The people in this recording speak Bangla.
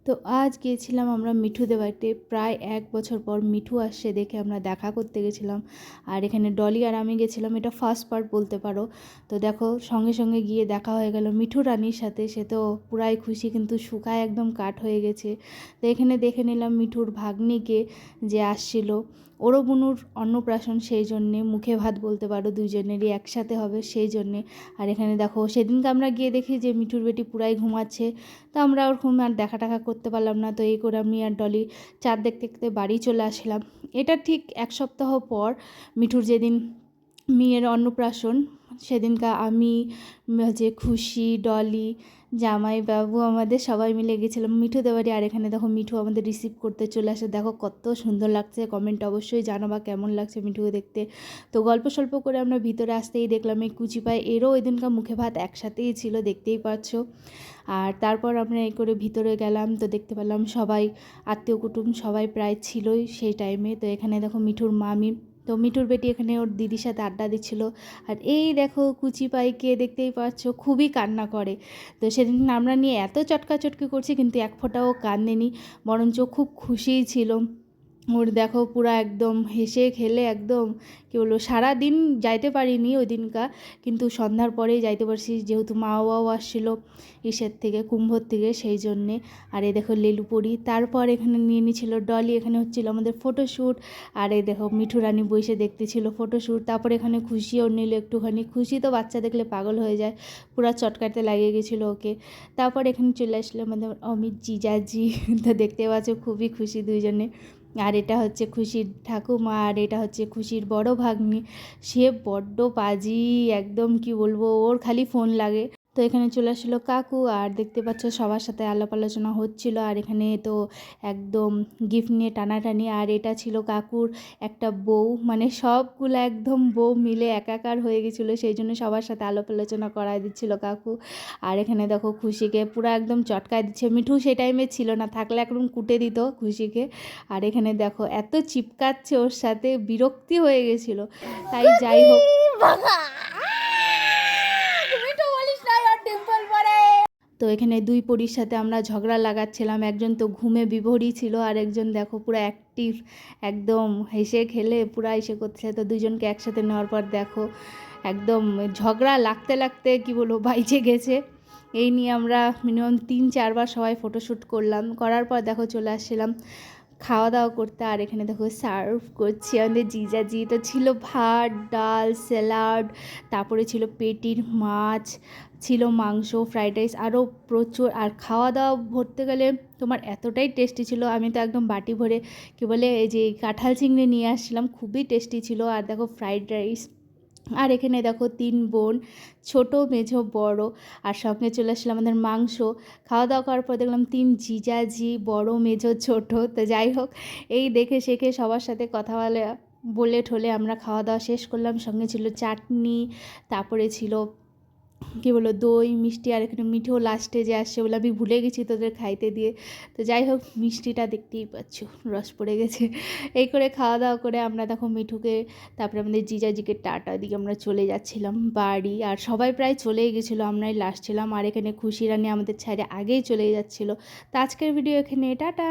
তো আজ গিয়েছিলাম আমরা মিঠুদের বাড়িতে। প্রায় 1 বছর পর মিঠু আসছে দেখে আমরা দেখা করতে গেছিলাম। আর এখানে ডলি আর আমি গেছিলাম, এটা ফার্স্ট পার্ট বলতে পারো। তো দেখো সঙ্গে সঙ্গে গিয়ে দেখা হয়ে গেল মিঠু রানীর সাথে। সে তো পুরাই খুশি, কিন্তু শুকায় একদম কাঠ হয়ে গেছে। তো এখানে দেখে নিলাম মিঠুর ভাগ্নিকে যে আসছিল, ওরও বুনুর অন্নপ্রাশন, সেই জন্যে মুখে ভাত বলতে পারো, দুজনেরই একসাথে হবে সেই জন্যে। আর এখানে দেখো সেদিনকে আমরা গিয়ে দেখি যে মিঠুর বেটি পুরাই ঘুমাচ্ছে। তো আমরা ওরকম আর দেখা টাকা করতে পারলাম না। তো এই করে আমি আর ডলি চাঁদ দেখতে দেখতে বাড়ি চলে আসলাম। এটা ঠিক 1 সপ্তাহ পর মিঠুর যেদিন মেয়ের অন্নপ্রাশন, সেদিনকা আমি যে খুশি, ডলি, জামাই বাবু আমাদের সবাই মিলে গেছিলাম মিঠুদের বাড়ি। আর এখানে দেখো মিঠু আমাদের রিসিভ করতে চলে আসে। দেখো কত সুন্দর লাগছে, কমেন্ট অবশ্যই জানাবা কেমন লাগছে মিঠুকে দেখতে। তো গল্প স্বল্প করে আমরা ভিতরে আসতেই দেখলাম এই কুচি পায় এরও ওই দিনকার মুখে ভাত একসাথেই ছিল, দেখতেই পাচ্ছ। আর তারপর আমরা এই করে ভিতরে গেলাম, তো দেখতে পেলাম সবাই আত্মীয় কুটুম সবাই প্রায় ছিলই সেই টাইমে। তো এখানে দেখো মিঠুর মামি, তো মিঠুর বেটি এখানে ওর দিদির সাথে আড্ডা দিচ্ছিল। আর এই দেখো কুচি পাইকে দেখতেই পাচ্ছ খুবই কান্না করে। তো সেদিন আমরা নিয়ে এত চটকাচটকি করছি কিন্তু এক ফোঁটাও কান্দেনি, বরঞ্চ খুব খুশিই ছিল। ওর দেখো পুরা একদম হেসে খেলে একদম কী বলবো, সারাদিন যাইতে পারিনি ওই দিনকার, কিন্তু সন্ধ্যার পরেই যাইতে পারছি যেহেতু মা বাবাও আসছিলো ইসের থেকে, কুম্ভর থেকে, সেই জন্যে। আর এই দেখো লেলুপরি, তারপর এখানে নিয়ে নিয়েছিল ডলি, এখানে হচ্ছিলো আমাদের ফটোশ্যুট। আর এই দেখো মিঠু রানী বসে দেখতেছিল ফটোশ্যুট। তারপর এখানে খুশিও নিল একটুখানি, খুশি তো বাচ্চা দেখলে পাগল হয়ে যায়, পুরা চটকাতে লাগিয়ে গেছিলো ওকে। তারপর এখানে চলে আসলো আমাদের অমিত জিজাজি, তো দেখতে পাচ্ছ খুবই খুশি দুইজনে। আর এটা হচ্ছে খুশির ঠাকুমা, আর এটা হচ্ছে খুশির বড় ভাগ্নি। সে বড্ড পাজি, একদম কি বলবো, ওর খালি ফোন লাগে। তো এখানে চলে আসলো কাকু, আর দেখতে পাচ্ছ সবার সাথে আলাপ আলোচনা হচ্ছিল। আর এখানে তো একদম গিফট নিয়ে টানাটানি। আর এটা ছিল কাকুর একটা বউ, মানে সবগুলো একদম বউ মিলে একাকার হয়ে গেছিলো, সেই জন্য সবার সাথে আলাপ আলোচনা করায় দিচ্ছিল কাকু। আর এখানে দেখো খুশিকে পুরো একদম চটকায় দিচ্ছে। মিঠু সেই টাইমে ছিল না, থাকলে একদম কুটে দিত খুশিকে। আর এখানে দেখো এত চিপকাচ্ছে ওর সাথে, বিরক্তি হয়ে গেছিলো। তাই যাই হোক, তো এখানে দুই পরীর সাথে আমরা ঝগড়া লাগাচ্ছিলাম। একজন তো ঘুমে বিভোরী ছিল, আর একজন দেখো পুরো অ্যাক্টিভ, একদম হেসে খেলে পুরা এসে করছে। তো দুজনকে একসাথে নেওয়ার পর দেখো একদম ঝগড়া লাগতে লাগতে কি বলবো বাইচে গেছে। এই নিয়ে আমরা মিনিমাম 3-4 বার সবাই ফটোশ্যুট করলাম। করার পর দেখো চলে আসছিলাম খাওয়া দাওয়া করতে। আর এখানে দেখো সার্ভ করছি আমাদের জিজাজি। তো ছিল ভাত, ডাল, স্যালাড, তারপরে ছিল পেটির মাছ, ছিল মাংস, ফ্রাইড রাইস, আরও প্রচুর। আর খাওয়া দাওয়া ধরতে গেলে তোমার এতটাই টেস্টি ছিল, আমি তো একদম বাটি ভরে কী বলে এই যে কাঁঠাল চিংড়ি নিয়ে আসছিলাম, খুবই টেস্টি ছিল। আর দেখো ফ্রাইড রাইস। আর এখানে দেখো 3 বোন, ছোট, মেঝো, বড়, আর সঙ্গে চলে আসলো আমাদের মাংস। খাওয়া দাওয়া করার পর দেখলাম 3 জিজাজি, বড়, মেঝো, ছোট। তো যাই হোক, এই দেখে শেখে সবার সাথে কথা বলে ঠলে আমরা খাওয়া দাওয়া শেষ করলাম। সঙ্গে ছিল চাটনি, তারপরে ছিল কী বলো দই, মিষ্টি। আর এখানে মিঠেও লাস্টে যে আসছে বলে আমি ভুলে গেছি তোদের খাইতে দিয়ে। তো যাই হোক, মিষ্টিটা দেখতেই পাচ্ছ রস পড়ে গেছে। এই করে খাওয়া দাওয়া করে আমরা দেখো মিঠুকে, তারপরে আমাদের জিজাজিকে টাটা দিয়ে আমরা চলে যাচ্ছিলাম বাড়ি। আর সবাই প্রায় চলেই গেছিলো, আমরাই লাস্ট ছিলাম। আর এখানে খুশি রানী আমাদের ছাড়ে আগেই চলে যাচ্ছিলো। তো আজকের ভিডিও এখানে, টাটা।